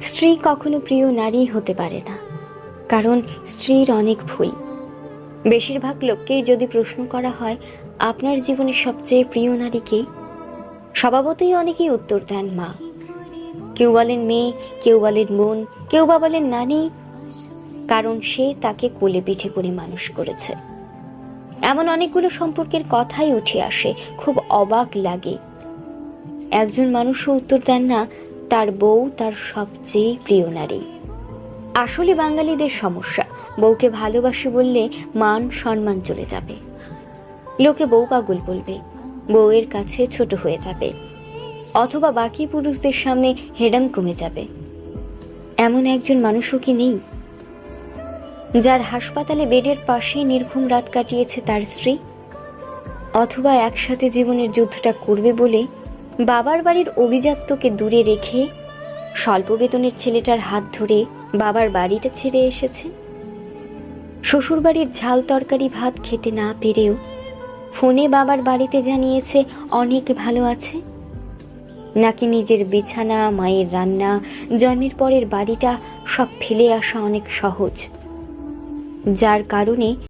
স্ত্রী কখনো প্রিয় নারী হতে পারে না, কারণ স্ত্রীর অনেক ভুল। বেশিরভাগ লোককেই যদি প্রশ্ন করা হয় আপনার জীবনের সবচেয়ে প্রিয় নারী কে, স্বভাবতই অনেকেই উত্তর দেন মা। কেউ বলেন মেয়ে, কেউ বলেন বোন, কেউ বা বলেন নানি, কারণ সে তাকে কোলে পিঠে করে মানুষ করেছে। এমন অনেকগুলো সম্পর্কের কথাই উঠে আসে, খুব অবাক লাগে। একজন মানুষও উত্তর দেন না তার বউ তার সবচেয়ে প্রিয় নারী। আসলে বাঙালিদের সমস্যা, বউকে ভালোবাসি বললে মান সম্মান চলে যাবে, লোকে বউ পাগল বলবে, বউয়ের কাছে ছোট হয়ে যাবে, অথবা বাকি পুরুষদের সামনে হেডাম কমে যাবে। এমন একজন মানুষও কি নেই যার হাসপাতালে বেডের পাশে নির্ঘুম রাত কাটিয়েছে তার স্ত্রী, অথবা একসাথে জীবনের যুদ্ধটা করবে বলে বাবার বাড়ির অভিজাত্যকে দূরে রেখে স্বল্প বেতনের ছেলেটার হাত ধরে বাবার বাড়িটা ছেড়ে এসেছে। শ্বশুর বাড়ির ঝাল তরকারি ভাত খেতে না পেরেও ফোনে বাবার বাড়িতে জানিয়েছে অনেক ভালো আছে। নাকি নিজের বিছানা, মায়ের রান্না, জন্মের পরের বাড়িটা সব ফেলে আসা অনেক সহজ, যার কারণে